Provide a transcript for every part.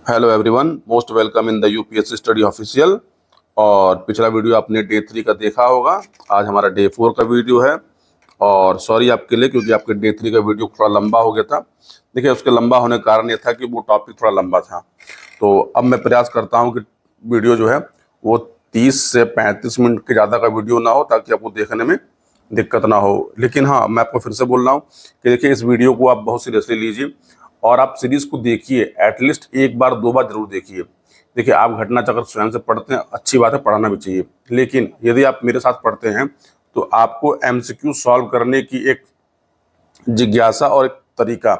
Hello everyone, most welcome in the UPSC study official. और पिछला video आपने day 3 का देखा होगा। आज हमारा डे 4 का वीडियो है। और सॉरी आपके लिए, क्योंकि आपके डे 3 का वीडियो थोड़ा लंबा हो गया था। देखिए, उसके लंबा होने का कारण ये था कि वो टॉपिक थोड़ा लंबा था। तो अब मैं प्रयास करता हूँ कि वीडियो जो है वो 30 से 35 मिनट के ज़्यादा का वीडियो ना हो, ताकि आपको देखने में दिक्कत ना हो। लेकिन हाँ, मैं आपको फिर से बोल रहा हूँ कि देखिए, इस वीडियो को आप बहुत सीरियसली लीजिए और आप सीरीज को देखिए। एटलीस्ट एक बार दो बार जरूर देखिए। देखिए, आप घटना चक्र स्वयं से पढ़ते हैं, अच्छी बात है, पढ़ना भी चाहिए। लेकिन यदि आप मेरे साथ पढ़ते हैं तो आपको एमसीक्यू सॉल्व करने की एक जिज्ञासा और एक तरीका।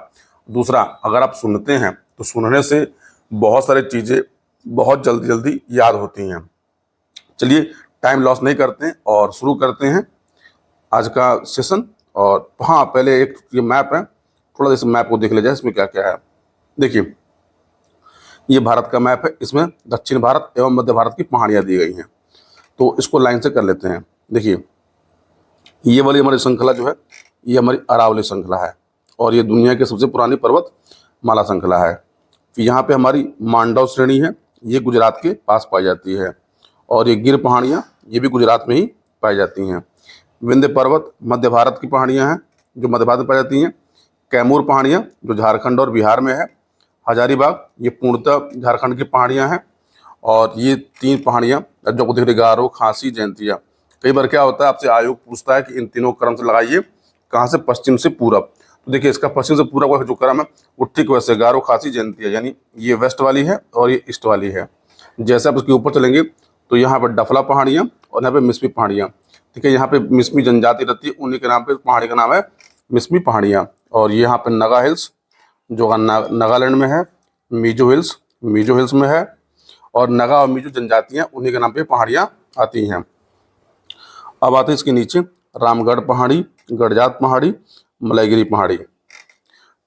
दूसरा, अगर आप सुनते हैं तो सुनने से बहुत सारी चीज़ें बहुत जल्दी जल्दी याद होती हैं। चलिए, टाइम लॉस नहीं करते हैं और शुरू करते हैं आज का सेशन। और हाँ, पहले एक ये मैप है, थोड़ा सा इस मैप को देख ले जाए, इसमें क्या क्या है। देखिए, ये भारत का मैप है। इसमें दक्षिण भारत एवं मध्य भारत की पहाड़ियाँ दी गई हैं। तो इसको लाइन से कर लेते हैं। देखिए, ये वाली हमारी श्रृंखला जो है, ये हमारी अरावली श्रृंखला है। और ये दुनिया की सबसे पुरानी पर्वत माला श्रृंखला है। फिर यहाँ पे हमारी मांडव श्रेणी है, ये गुजरात के पास पाई जाती है। और ये गिर पहाड़ियाँ, ये भी गुजरात में ही पाई जाती हैं। विंध्य पर्वत मध्य भारत की पहाड़ियाँ हैं, जो मध्य भारत में पाई जाती हैं। कैमूर पहाड़ियाँ, जो झारखंड और बिहार में है। हजारीबाग, ये पूर्णतः झारखंड की पहाड़ियाँ हैं। और ये 3 पहाड़ियाँ जो को दिख रही, गारो, खासी, जयंतिया। कई बार क्या होता है, आपसे आयोग पूछता है कि इन तीनों क्रम से लगाइए, कहाँ से, पश्चिम से पूरब। तो देखिए, इसका पश्चिम से पूरब का जो क्रम है वो ठीक वैसे गारो, खासी, जयंतिया, यानी ये वेस्ट वाली है और ये ईस्ट वाली है। जैसे आप उसके ऊपर चलेंगे तो यहाँ पर डफला पहाड़ियाँ और यहाँ पे मिसमी पहाड़ियाँ। ठीक है, यहाँ पे मिसमी जनजाति रहती है, उन्हीं के नाम पे पहाड़ी का नाम है मिसमी पहाड़ियाँ। और ये यहाँ पे नगा हिल्स, जो नागालैंड में है। मिजो हिल्स में है। और नगा और मिजो जनजातियाँ, उन्हीं के नाम पे पहाड़ियाँ आती हैं। अब आते हैं इसके नीचे, रामगढ़ पहाड़ी, गड़जात पहाड़ी, मलाईगिरी पहाड़ी।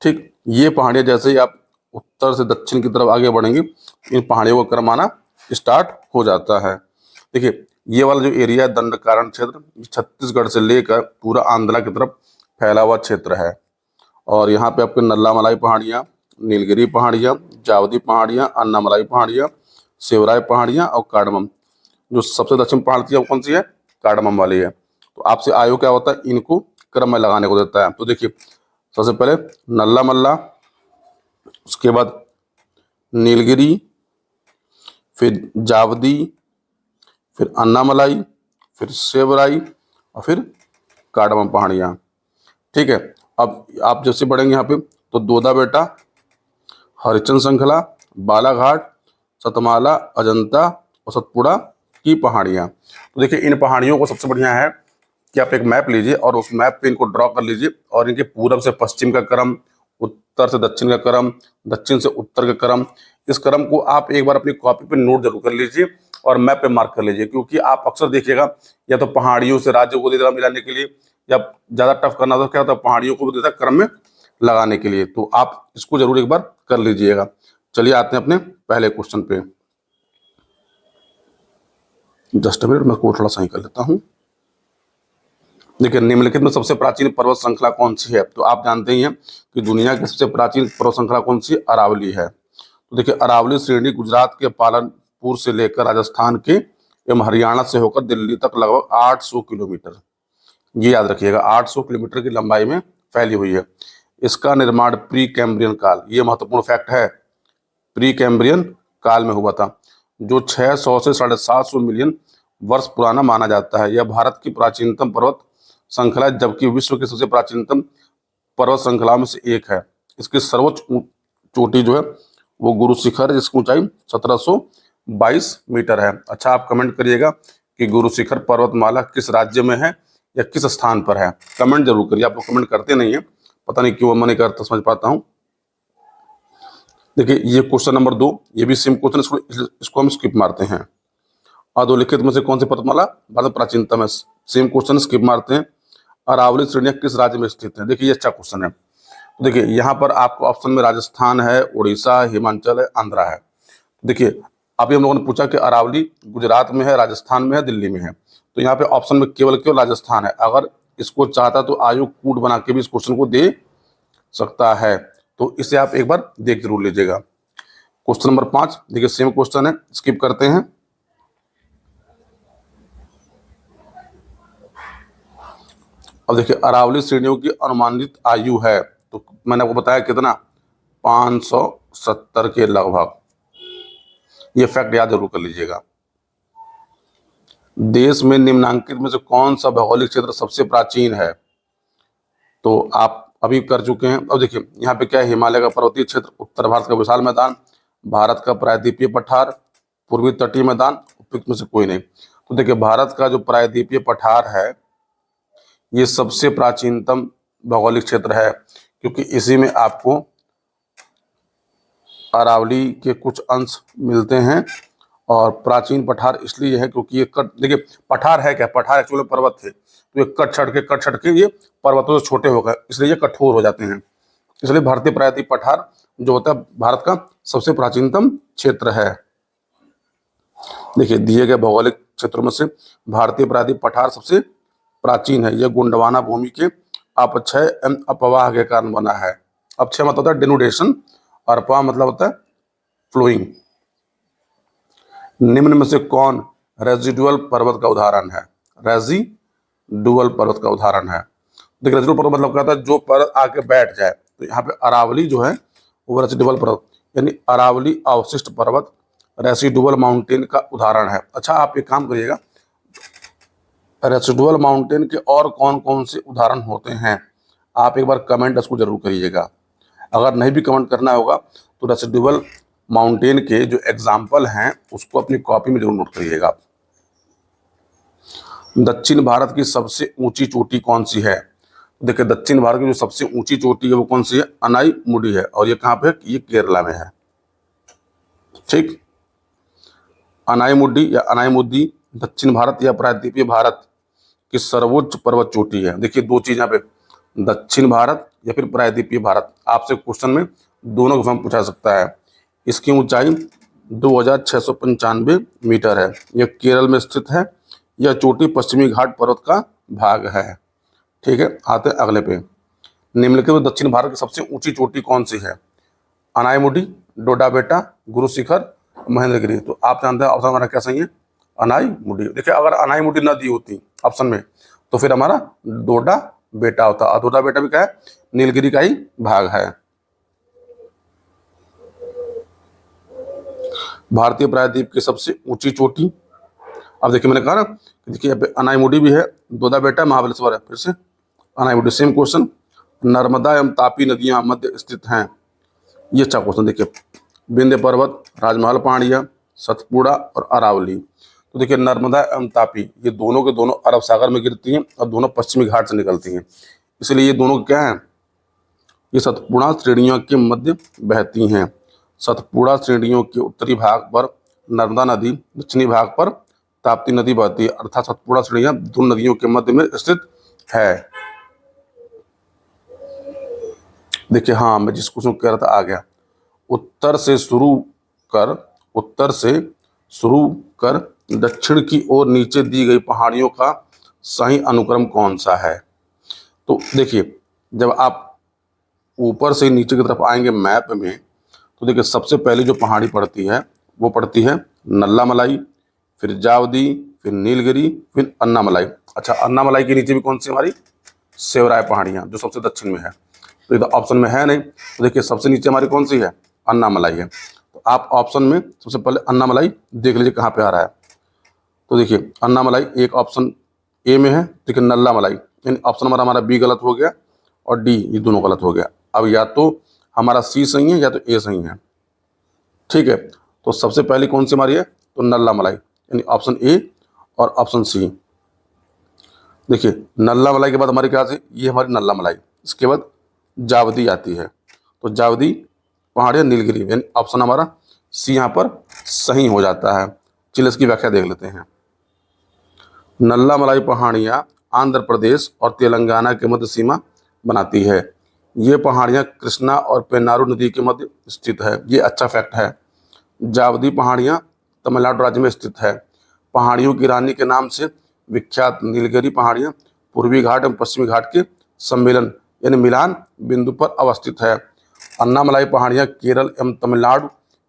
ठीक, ये पहाड़ियाँ जैसे ही आप उत्तर से दक्षिण की तरफ आगे बढ़ेंगे, इन पहाड़ियों का क्रम आना स्टार्ट हो जाता है। देखिए, ये वाला जो एरिया है, दंडकारण्य क्षेत्र, छत्तीसगढ़ से लेकर पूरा आंध्रा की तरफ फैला हुआ क्षेत्र है। और यहाँ पे आपके नल्लामलाई पहाड़ियाँ, नीलगिरी पहाड़ियाँ, जावदी पहाड़ियाँ, अन्नामलाई पहाड़ियाँ, सेवराय पहाड़ियाँ और कार्डमम। जो सबसे दक्षिण पहाड़ थी वो कौन सी है? कार्डमम वाली है। तो आपसे आयोग क्या होता है, इनको क्रम में लगाने को देता है। तो देखिए, सबसे पहले नल्ला मल्ला, उसके बाद नीलगिरी, फिर जावदी, फिर अन्नामलाई, फिर सेवराई और फिर कार्डमम पहाड़ियाँ। ठीक है, अब आप जैसे बढ़ेंगे यहाँ पे तो दोदा बेटा, हरिचंद श्रृंखला, बालाघाट, सतमाला, अजंता और सतपुड़ा की पहाड़ियाँ। तो देखिए, इन पहाड़ियों को सबसे बढ़िया है कि आप एक मैप लीजिए और उस मैप पे इनको ड्रॉ कर लीजिए। और इनके पूरब से पश्चिम का क्रम, उत्तर से दक्षिण का क्रम, दक्षिण से उत्तर का क्रम, इस क्रम को आप एक बार अपनी कॉपी पे नोट जरूर कर लीजिए और मैप पे मार्क कर लीजिए। क्योंकि आप अक्सर देखिएगा, या तो पहाड़ियों से राज्यों को देता मिलाने के लिए, या ज़्यादा टफ करना तो क्या होता है, पहाड़ियों को भी देता क्रम में लगाने के लिए। तो आप इसको जरूर एक बार कर लीजिएगा। चलिए, आते हैं अपने पहले क्वेश्चन पे। जस्ट मिनट, मैं को थोड़ा सही कर लेता हूँ। देखिए, निम्नलिखित में सबसे प्राचीन पर्वत श्रृंखला कौन सी है? तो आप जानते ही हैं कि दुनिया की सबसे प्राचीन पर्वत श्रृंखला कौन सी? अरावली है। तो देखिए, अरावली श्रेणी गुजरात के पालनपुर से लेकर राजस्थान के एवं हरियाणा से होकर दिल्ली तक लगभग 800 किलोमीटर, ये याद रखिएगा, 800 किलोमीटर की लंबाई में फैली हुई है। इसका निर्माण प्री कैम्ब्रियन काल, ये महत्वपूर्ण फैक्ट है, प्री कैम्ब्रियन काल में हुआ था, जो 600 से 750 मिलियन वर्ष पुराना माना जाता है। यह भारत की प्राचीनतम पर्वत श्रृंखला है, जबकि विश्व की सबसे प्राचीनतम पर्वत श्रृंखलाओं में से एक है। इसकी सर्वोच्च चोटी जो है वो गुरु शिखर, जिसकी ऊंचाई 1722 मीटर है। अच्छा, आप कमेंट करिएगा कि गुरु शिखर पर्वतमाला किस राज्य में है या किस स्थान पर है। कमेंट जरूर करिए, आप लोग कमेंट करते नहीं है, पता नहीं क्यों, मैं नहीं करता, समझ पाता हूँ। देखिए, ये क्वेश्चन नंबर 2, ये भी सेम क्वेश्चन, इसको हम स्किप मारते हैं। अधोलिखित में से कौन सी पर्वतमाला भारत प्राचीनतम है? सेम क्वेश्चन स्किप मारते हैं। अरावली श्रेणियां किस राज्य में स्थित है? देखिए, ये अच्छा क्वेश्चन है। तो देखिए, यहाँ पर आपको ऑप्शन में राजस्थान है, उड़ीसा, हिमाचल है, आंध्रा है। देखिए, अभी हम लोगों ने पूछा कि अरावली गुजरात में है, राजस्थान में है, दिल्ली में है। तो यहाँ पे ऑप्शन में केवल राजस्थान है। अगर इसको चाहता तो आयोग कूट बना के भी इस क्वेश्चन को दे सकता है। तो इसे आप एक बार देख जरूर लीजिएगा। क्वेश्चन नंबर 5 देखिए, सेम क्वेश्चन है, स्किप करते हैं। अब देखिए, अरावली श्रेणियों की अनुमानित आयु है, तो मैंने आपको बताया कितना, 570 के लगभग। ये फैक्ट याद जरूर कर लीजिएगा। देश में निम्नांकित में से कौन सा भौगोलिक क्षेत्र सबसे प्राचीन है, तो आप अभी कर चुके हैं। अब देखिए यहाँ पे क्या है, हिमालय का पर्वतीय क्षेत्र, उत्तर भारत का विशाल मैदान, भारत का प्रायद्वीपीय पठार, पूर्वी तटीय मैदान, उपयुक्त में से कोई नहीं। तो देखिए, भारत का जो प्रायद्वीपीय पठार है ये सबसे प्राचीनतम भौगोलिक क्षेत्र है, क्योंकि इसी में आपको अरावली के कुछ अंश मिलते हैं। और प्राचीन पठार इसलिए है क्योंकि ये कट, देखिए पठार है क्या, पठार एक्चुअली पर्वत थे, तो ये कट छट के ये पर्वतों से छोटे हो गए, इसलिए ये कठोर हो जाते हैं। इसलिए भारतीय प्रायद्वीप पठार जो होता है भारत का सबसे प्राचीनतम क्षेत्र है। देखिए, दिए गए भौगोलिक क्षेत्रों में से भारतीय प्रायद्वीप पठार सबसे प्राचीन है। यह गोंडवाना भूमि के अपक्षय एवं अपवाह के कारण बना है। अपक्षय मतलब होता है डिनुडेशन और अपवाह मतलब होता है फ्लोइंग। निम्न में से कौन रेजिडुअल पर्वत का उदाहरण है? रेजिडुअल पर्वत का उदाहरण है, देखिए रेजिडुअल पर्वत मतलब क्या होता है, जो पर्वत आके बैठ जाए। तो यहाँ पे अरावली जो है वो रेजिडुअल पर्वत, यानी अरावली अवशिष्ट पर्वत रेसिडुअल माउंटेन का उदाहरण है। अच्छा, आप एक काम करिएगा, रेसिडुअल माउंटेन के और कौन कौन से उदाहरण होते हैं, आप एक बार कमेंट उसको जरूर करिएगा। अगर नहीं भी कमेंट करना होगा तो रेसिडुअल माउंटेन के जो एग्जाम्पल हैं उसको अपनी कॉपी में जरूर नोट करिएगा। दक्षिण भारत की सबसे ऊंची चोटी कौन सी है? देखिए, दक्षिण भारत की जो सबसे ऊंची चोटी है वो कौन सी है? अनाईमुडी है। और ये कहाँ पे है? ये केरला में है। ठीक, अनाईमुडी या अनाईमुदी दक्षिण भारत या प्रायद्वीपीय भारत की सर्वोच्च पर्वत चोटी है। देखिए, दो चीज यहाँ पे, दक्षिण भारत या फिर प्रायद्वीपीय भारत, आपसे क्वेश्चन में दोनों का फॉर्म पूछा सकता है। इसकी ऊंचाई 2695 मीटर है। यह केरल में स्थित है। यह चोटी पश्चिमी घाट पर्वत का भाग है। ठीक है, आते हैं अगले पे। निम्नलिखित में दक्षिण भारत की सबसे ऊंची चोटी कौन सी है? अनाईमुडी, डोडाबेटा, गुरु शिखर, महेंद्रगिरी। तो आप जानते हैं ऑप्शन हमारा क्या सही है? अनाईमुडी। देखिए, अगर अनाईमुडी न दी होती ऑप्शन में तो फिर हमारा डोडा बेटा होता। और डोडा बेटा भी क्या है? नीलगिरी का ही भाग है। भारतीय प्रायद्वीप की सबसे ऊंची चोटी, अब देखिए मैंने कहा ना, देखिए यहाँ पे अनाईमुडी भी है, डोडा बेटा, महाबलेश्वर है, फिर से अनाईमुडी। सेम क्वेश्चन, नर्मदा एवं तापी नदियां मध्य स्थित हैं। ये अच्छा क्वेश्चन। देखिए, विंध्य पर्वत, राजमहल पहाड़ियां, सतपुड़ा और अरावली। तो देखिए, नर्मदा एवं तापी ये दोनों के दोनों अरब सागर में गिरती हैं और दोनों पश्चिमी घाट से निकलती हैं, इसलिए ये दोनों क्या हैं? ये सतपुड़ा श्रेणियों के मध्य बहती हैं। सतपुड़ा श्रेणियों के उत्तरी भाग पर नर्मदा नदी, दक्षिणी भाग पर ताप्ती नदी बहती है, अर्थात सतपुड़ा श्रेणियां दोनों नदियों के मध्य में स्थित है। देखिए, हाँ, मैं जिस क्वेश्चन कह रहा था आ गया। उत्तर से शुरू कर दक्षिण की ओर नीचे दी गई पहाड़ियों का सही अनुक्रम कौन सा है? तो देखिए, जब आप ऊपर से नीचे की तरफ आएंगे मैप में, तो देखिए सबसे पहले जो पहाड़ी पड़ती है वो पड़ती है नल्लामलाई, फिर जावदी, फिर नीलगिरी, फिर अन्नामलाई। अच्छा, अन्नामलाई के नीचे भी कौन सी हमारी? सेवराय पहाड़ियाँ, जो सबसे दक्षिण में है। तो इधर ऑप्शन में है नहीं, तो देखिए सबसे नीचे हमारी कौन सी है? अन्नामलाई है। तो आप ऑप्शन में सबसे पहले अन्नामलाई देख लीजिए कहाँ पे आ रहा है। तो देखिए, अन्नामलाई एक ऑप्शन ए में है, देखिए नल्लामलाई, यानी ऑप्शन हमारा बी गलत हो गया और डी ये दोनों गलत हो गया। अब या तो हमारा सी सही है या तो ए सही है। ठीक है, तो सबसे पहली कौन सी हमारी है? तो नल्लामलाई, यानी ऑप्शन ए और ऑप्शन सी। देखिए, नल्लामलाई के बाद हमारी क्या थी? ये हमारी नल्लामलाई। इसके बाद जावदी आती है, तो जावदी पहाड़ियाँ नीलगिरी, यानी ऑप्शन हमारा सी यहाँ पर सही हो जाता है। चलिए इसकी व्याख्या देख लेते हैं। नल्लामलाई पहाड़ियाँ आंध्र प्रदेश और तेलंगाना के मध्य सीमा बनाती है। ये पहाड़ियाँ कृष्णा और पेन्नारू नदी के मध्य स्थित है। ये अच्छा फैक्ट है। जावदी पहाड़ियाँ तमिलनाडु राज्य में स्थित है। पहाड़ियों की रानी के नाम से विख्यात नीलगिरी पहाड़ियाँ पूर्वी घाट एवं पश्चिमी घाट के सम्मेलन यानी मिलान बिंदु पर अवस्थित है। अन्नामलाई पहाड़ियाँ केरल एवं तमिलनाडु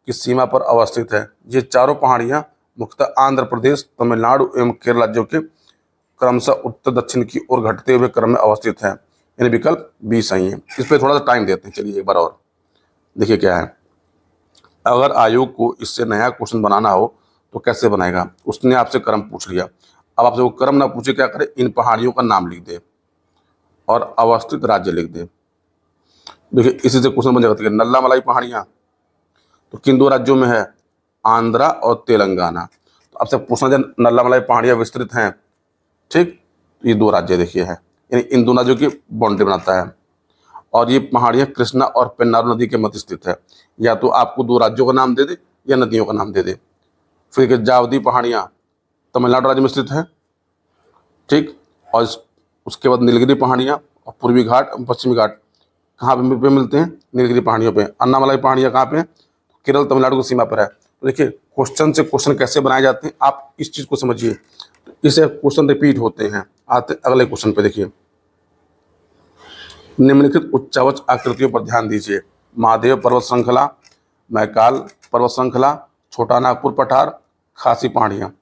की सीमा पर अवस्थित है। ये चारों पहाड़ियाँ मुख्यतः आंध्र प्रदेश, तमिलनाडु एवं केरल राज्यों के क्रमशः उत्तर दक्षिण की ओर घटते हुए क्रम में अवस्थित है। यानी विकल्प बी सही है। इस पर थोड़ा सा टाइम देते हैं, चलिए एक बार और देखिए क्या है। अगर आयोग को इससे नया क्वेश्चन बनाना हो तो कैसे बनाएगा। उसने आपसे क्रम पूछ लिया, अब आपसे वो क्रम ना पूछे, क्या करे, इन पहाड़ियों का नाम लिख दे और अवस्थित राज्य लिख दे। देखिए इसी से क्वेश्चन बन जाएगा। नल्ला मलाई पहाड़ियाँ तो किन दो राज्यों में है, आंध्रा और तेलंगाना। तो आपसे पूछना चाहिए नल्ला मलाई पहाड़ियाँ विस्तृत हैं, ठीक, ये दो राज्य देखिए है, यानी इन दोनों राज्यों की बाउंड्री बनाता है। और ये पहाड़ियाँ कृष्णा और पेन्नारू नदी के मध्य स्थित है। या तो आपको दो राज्यों का नाम दे दे या नदियों का नाम दे दे। फिर जावदी पहाड़ियाँ तमिलनाडु राज्य में स्थित है, ठीक। और उसके बाद नीलगिरी पहाड़ियाँ और पूर्वी घाट पश्चिमी घाट कहाँ पे मिलते हैं, नीलगिरी पहाड़ियों पे। अन्नामलाई पहाड़ियाँ कहाँ पे हैं, केरल तमिलनाडु की सीमा पर है। तो देखिए क्वेश्चन से क्वेश्चन कैसे बनाए जाते हैं, आप इस चीज़ को समझिए। तो इसे क्वेश्चन रिपीट होते हैं। आते अगले क्वेश्चन पे देखिए, निम्नलिखित उच्चावच आकृतियों पर ध्यान दीजिए। महादेव पर्वत श्रृंखला, मैकाल पर्वत श्रृंखला, छोटा नागपुर पठार, खासी पहाड़ियाँ।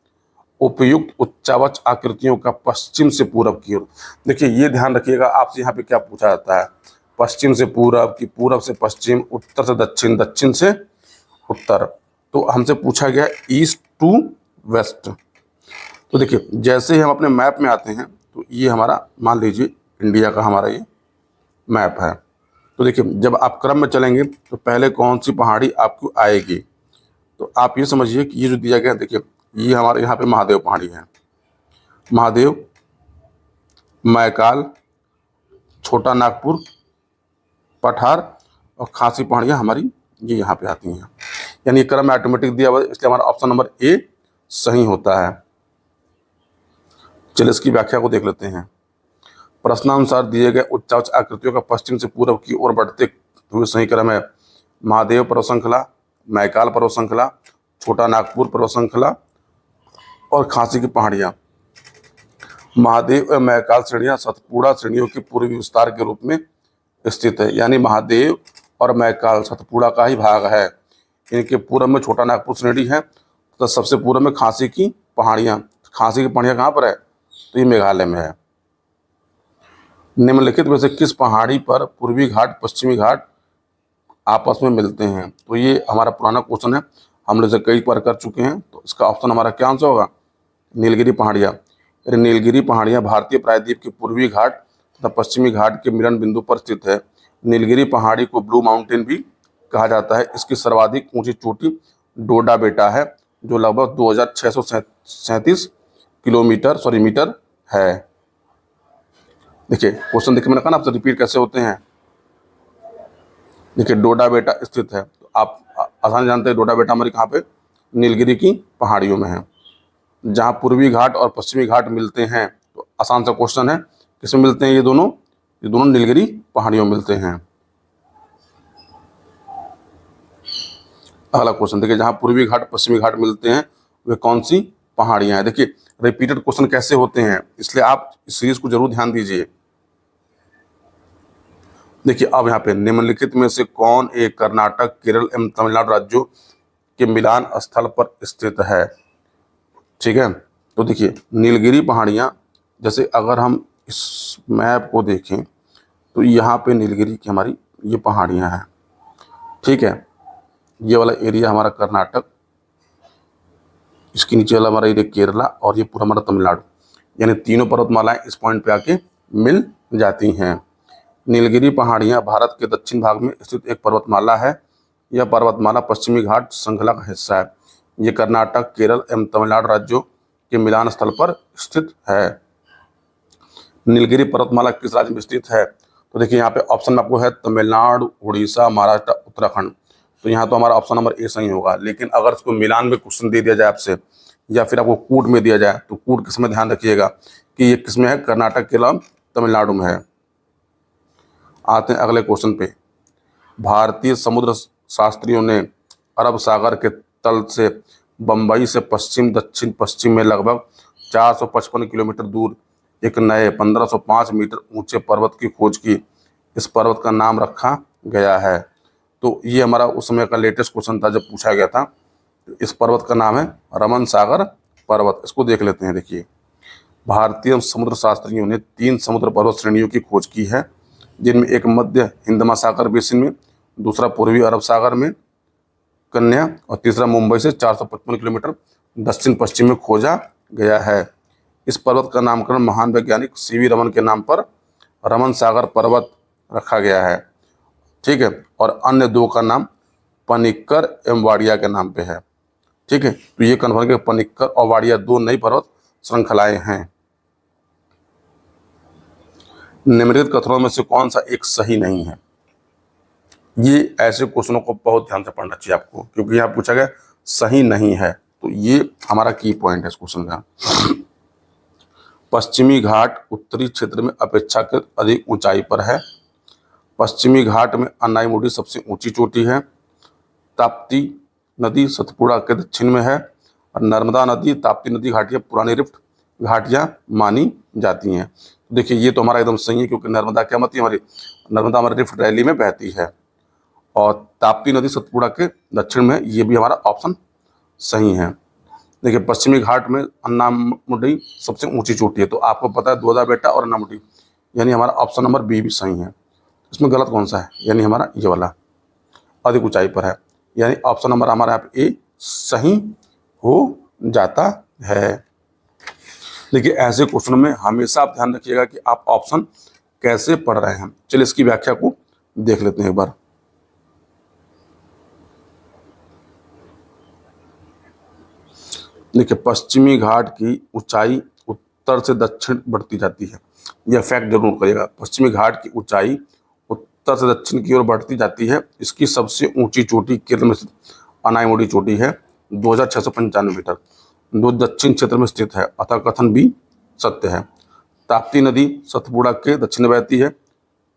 उपयुक्त उच्चावच आकृतियों का पश्चिम से पूर्व की ओर। देखिए ये ध्यान रखिएगा, आपसे यहाँ पे क्या पूछा जाता है, पश्चिम से पूरब की पूरब से पश्चिम, उत्तर से दक्षिण, दक्षिण से उत्तर। तो हमसे पूछा गया ईस्ट टू वेस्ट। तो देखिए जैसे ही हम अपने मैप में आते हैं तो ये हमारा मान लीजिए इंडिया का हमारा ये मैप है। तो देखिए जब आप क्रम में चलेंगे तो पहले कौन सी पहाड़ी आपको आएगी। तो आप ये समझिए कि ये जो दिया गया, देखिए ये हमारे यहाँ पे महादेव पहाड़ी है। महादेव, मैकाल, छोटा नागपुर पठार और खासी पहाड़ियाँ हमारी ये यहाँ पे आती हैं। यानी क्रम में ऑटोमेटिक दिया हुआ है, इसलिए हमारा ऑप्शन नंबर ए सही होता है। चलिए इसकी व्याख्या को देख लेते हैं। प्रश्नानुसार दिए गए उच्चावच आकृतियों का पश्चिम से पूर्व की ओर बढ़ते हुए सही क्रम है। महादेव पर्वत श्रृंखला, मैकाल पर्वत श्रृंखला, छोटा नागपुर पर्वत श्रृंखला और खासी की पहाड़ियाँ। महादेव और मैकाल श्रेणियाँ सतपुड़ा श्रेणियों के पूर्वी विस्तार के रूप में स्थित है। यानी महादेव और मैकाल सतपुड़ा का ही भाग है। इनके पूर्व में छोटा नागपुर श्रेणी है, तो सबसे पूर्व में खासी की पहाड़ियाँ। खासी की पहाड़ियाँ कहाँ पर है, तो ये मेघालय में है। निम्नलिखित में से किस पहाड़ी पर पूर्वी घाट पश्चिमी घाट आपस में मिलते हैं। तो ये हमारा पुराना क्वेश्चन है, हम लोग इसे कई बार कर चुके हैं। तो इसका ऑप्शन हमारा क्या आंसर होगा, नीलगिरी पहाड़ियाँ। नीलगिरी पहाड़ियाँ भारतीय प्रायद्वीप के पूर्वी घाट तथा पश्चिमी घाट के मिलन बिंदु पर स्थित है। नीलगिरी पहाड़ी को ब्लू माउंटेन भी कहा जाता है। इसकी सर्वाधिक ऊंची चोटी डोडा बेटा है, जो लगभग 2637 मीटर है। देखिए क्वेश्चन देखिए, मैंने कहा ना आपसे रिपीट कैसे होते हैं। देखिए डोडा बेटा स्थित है, तो आप आसानी जानते हैं डोडा बेटा हमारी कहाँ पे, नीलगिरी की पहाड़ियों में है। जहाँ पूर्वी घाट और पश्चिमी घाट मिलते हैं, तो आसान सा क्वेश्चन है, किसमें मिलते हैं ये दोनों नीलगिरी पहाड़ियों में मिलते हैं। अगला क्वेश्चन देखिए, जहाँ पूर्वी घाट पश्चिमी घाट मिलते हैं वे कौन सी पहाड़ियाँ हैं। देखिए रिपीटेड क्वेश्चन कैसे होते हैं, इसलिए आप इस सीरीज को जरूर ध्यान दीजिए। देखिए अब यहाँ पे निम्नलिखित में से कौन एक कर्नाटक, केरल एवं तमिलनाडु राज्यों के मिलान स्थल पर स्थित है। ठीक है, तो देखिए नीलगिरी पहाड़ियाँ, जैसे अगर हम इस मैप को देखें तो यहाँ पे नीलगिरी की हमारी ये पहाड़ियाँ हैं। ठीक है, ये वाला एरिया हमारा कर्नाटक, इसके नीचे वाला हमारा एरिया केरला और ये पूरा हमारा तमिलनाडु। यानी तीनों पर्वतमालाएं इस पॉइंट पे आके मिल जाती हैं। नीलगिरी पहाड़ियाँ भारत के दक्षिण भाग में स्थित एक पर्वतमाला है। यह पर्वतमाला पश्चिमी घाट श्रृंखला का हिस्सा है। ये कर्नाटक, केरल एवं तमिलनाडु राज्यों के मिलान स्थल पर स्थित है। नीलगिरी पर्वतमाला किस राज्य में स्थित है। तो देखिए यहाँ पे ऑप्शन में आपको है तमिलनाडु, उड़ीसा, महाराष्ट्र, उत्तराखंड। तो यहाँ तो हमारा ऑप्शन नंबर ए सही होगा। लेकिन अगर इसको मिलान में क्वेश्चन दे दिया जाए आपसे, या फिर आपको कूट में दिया जाए, तो कूट किस में ध्यान रखिएगा कि ये किस में है, कर्नाटक, केरल, तमिलनाडु में है। आते हैं अगले क्वेश्चन पे। भारतीय समुद्र शास्त्रियों ने अरब सागर के तल से बंबई से पश्चिम दक्षिण पश्चिम में लगभग 455 किलोमीटर दूर एक नए 1505 मीटर ऊंचे पर्वत की खोज की। इस पर्वत का नाम रखा गया है। तो ये हमारा उस समय का लेटेस्ट क्वेश्चन था जब पूछा गया था। इस पर्वत का नाम है रमन सागर पर्वत। इसको देख लेते हैं। देखिए, भारतीय समुद्र शास्त्रियों ने 3 समुद्र पर्वत श्रेणियों की खोज की है, जिनमें एक मध्य हिंद महासागर बेसिन में, दूसरा पूर्वी अरब सागर में कन्या, और तीसरा मुंबई से 455 किलोमीटर दक्षिण पश्चिम में खोजा गया है। इस पर्वत का नामकरण महान वैज्ञानिक सीवी रमन के नाम पर रमन सागर पर्वत रखा गया है। ठीक है, और अन्य 2 का नाम पनिक्कर एवं वाडिया के नाम पे है। ठीक है, तो ये कन्फर्म कि पनिक्कर और वाडिया 2 नई पर्वत श्रृंखलाएं हैं। निम्नलिखित कथनों में से कौन सा एक सही नहीं है? ये ऐसे क्वेश्चनों को बहुत ध्यान से पढ़ना चाहिए आपको, क्योंकि यहाँ पूछा गया सही नहीं है, तो ये हमारा की पॉइंट है इस क्वेश्चन का। पश्चिमी घाट उत्तरी क्षेत्र में अपेक्षाकृत अधिक ऊंचाई पर है। पश्चिमी घाट में अनाईमुडी सबसे ऊंची चोटी है। ताप्ती नदी सतपुड़ा के दक्षिण में है, और नर्मदा नदी ताप्ती नदी घाटियाँ पुरानी रिफ्ट घाटियाँ मानी जाती हैं। देखिए, ये तो हमारा एकदम सही है, क्योंकि नर्मदा क्या होती है, नर्मदा हमारे रिफ्ट वैली में बहती है, और ताप्ती नदी सतपुड़ा के दक्षिण में, ये भी हमारा ऑप्शन सही है। देखिए, पश्चिमी घाट में अन्नामुडी सबसे ऊंची चोटी है, तो आपको पता है दोदा बेटा और अन्नामुडी, यानी हमारा ऑप्शन नंबर बी भी सही है। इसमें गलत कौन सा है? यानी हमारा ये वाला अधिक ऊंचाई पर है, यानी ऑप्शन नंबर हमारा यहाँ पे ए सही हो जाता है। देखिए, ऐसे क्वेश्चन में हमेशा आप ध्यान रखिएगा कि आप ऑप्शन कैसे पढ़ रहे हैं। चलिए इसकी व्याख्या को देख लेते हैं एक बार। देखिए, पश्चिमी घाट की ऊंचाई उत्तर से दक्षिण बढ़ती जाती है। यह फैक्ट जरूर करिएगा। पश्चिमी घाट की ऊंचाई उत्तर से दक्षिण की ओर बढ़ती जाती है। इसकी सबसे ऊंची चोटी केरल में स्थित अनाईमुडी चोटी है, 2695 मीटर, जो दक्षिण क्षेत्र में स्थित है, अतः कथन भी सत्य है। ताप्ती नदी सतपुड़ा के दक्षिण बहती है,